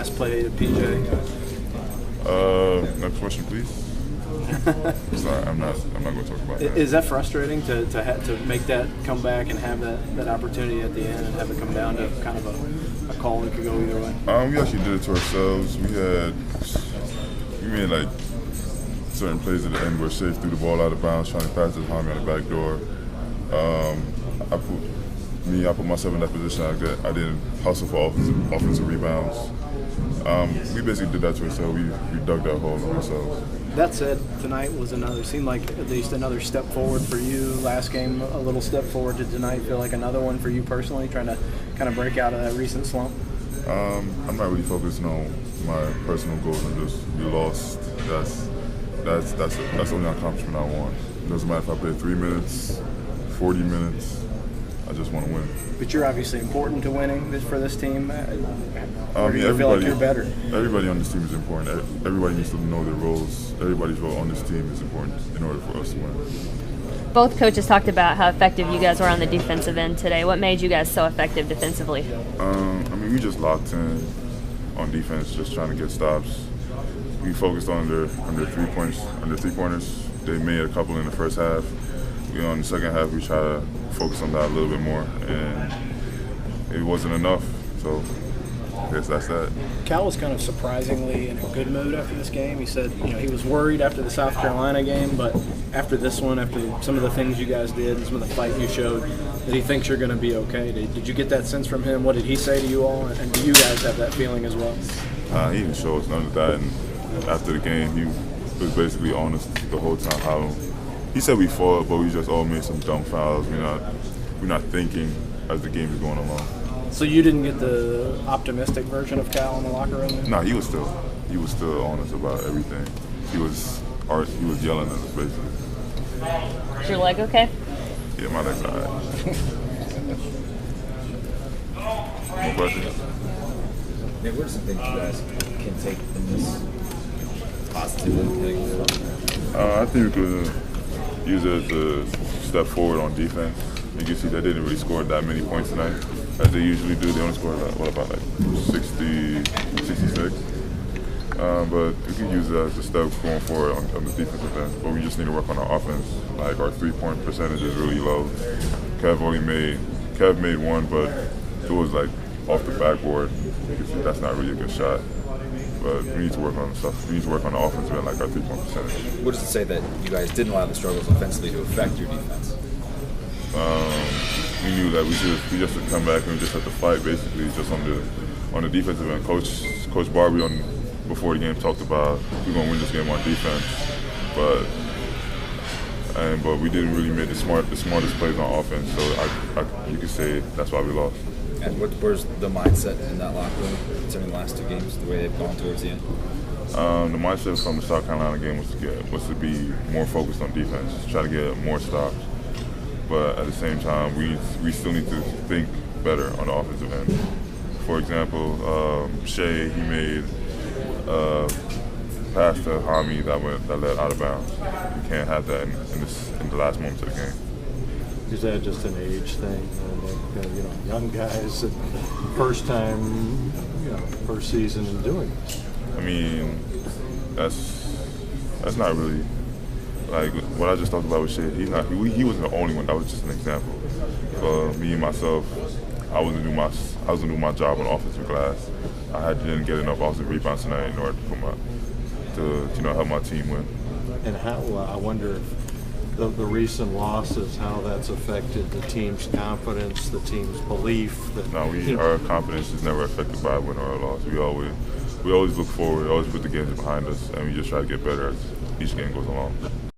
last play to PJ? Next question, please. Sorry, I'm not going to talk about that. Is that frustrating to make that come back and have that opportunity at the end and have it come down to kind of a call that could go either way? We actually did it to ourselves. We made like certain plays at the end where Shea threw the ball out of bounds, trying to pass it to Hami on the back door. I put myself in that position. I didn't hustle for offensive rebounds. We basically did that to ourselves. We dug that hole on ourselves. That said, tonight seemed like at least another step forward for you. Last game, a little step forward to tonight. Feel like another one for you personally, trying to kind of break out of that recent slump? I'm not really focusing on my personal goals. We lost. That's the only accomplishment I want. It doesn't matter if I play 3 minutes, 40 minutes. I just want to win. But you're obviously important to winning for this team. Or do you feel like you're better? Everybody on this team is important. Everybody needs to know their roles. Everybody's role on this team is important in order for us to win. Both coaches talked about how effective you guys were on the defensive end today. What made you guys so effective defensively? We just locked in on defense, just trying to get stops. We focused on their 3-pointers. They made a couple in the first half. In the second half, we try to focus on that a little bit more, and it wasn't enough. So I guess that's that. Cal was kind of surprisingly in a good mood after this game. He said, he was worried after the South Carolina game, but after this one, after some of the things you guys did and some of the fight you showed, that he thinks you're going to be okay. Did you get that sense from him? What did he say to you all? And do you guys have that feeling as well? He didn't show us none of that. And after the game, he was basically honest the whole time. He said we fought, but we just all made some dumb fouls. We're not thinking as the game is going along. So you didn't get the optimistic version of Cal in the locker room? No, he was still honest about everything. He was yelling at us basically. Is your leg okay? Yeah, my leg's all right. More questions? Nick, what are some things you guys can take from this positively? I think we could use it as a step forward on defense. You can see they didn't really score that many points tonight, as they usually do. They only scored, 60, 66? But we can use it as a step going forward on the defensive end. But we just need to work on our offense. Like, our three-point percentage is really low. Kev made one, but it was off the backboard. You can see that's not really a good shot. But we need to work on stuff. We need to work on the offensive end, like our three-point percentage. What does it say that you guys didn't allow the struggles offensively to affect your defense? We knew that we just had to come back and we just had to fight, basically, just on the defensive end. Coach Barbie before the game talked about we're gonna win this game on defense, but we didn't really make the smartest plays on offense. So you could say that's why we lost. And where's the mindset in that locker room concerning the last two games, the way they've gone towards the end? The mindset from the South Carolina game was to be more focused on defense, try to get more stops. But at the same time, we still need to think better on the offensive end. For example, Shea, he made a pass to Hami that led out of bounds. We can't have that in the last moments of the game. Is that just an age thing? Young guys, first time, first season in doing this. I mean, that's not really like what I just talked about with Shea. He wasn't the only one. That was just an example. For me and myself, I was gonna do my job on offensive glass. Didn't get enough offensive rebounds tonight in order to help my team win. And how I wonder if the recent losses, how that's affected the team's confidence, the team's belief. Our confidence is never affected by a win or a loss. We always look forward, always put the games behind us, and we just try to get better as each game goes along.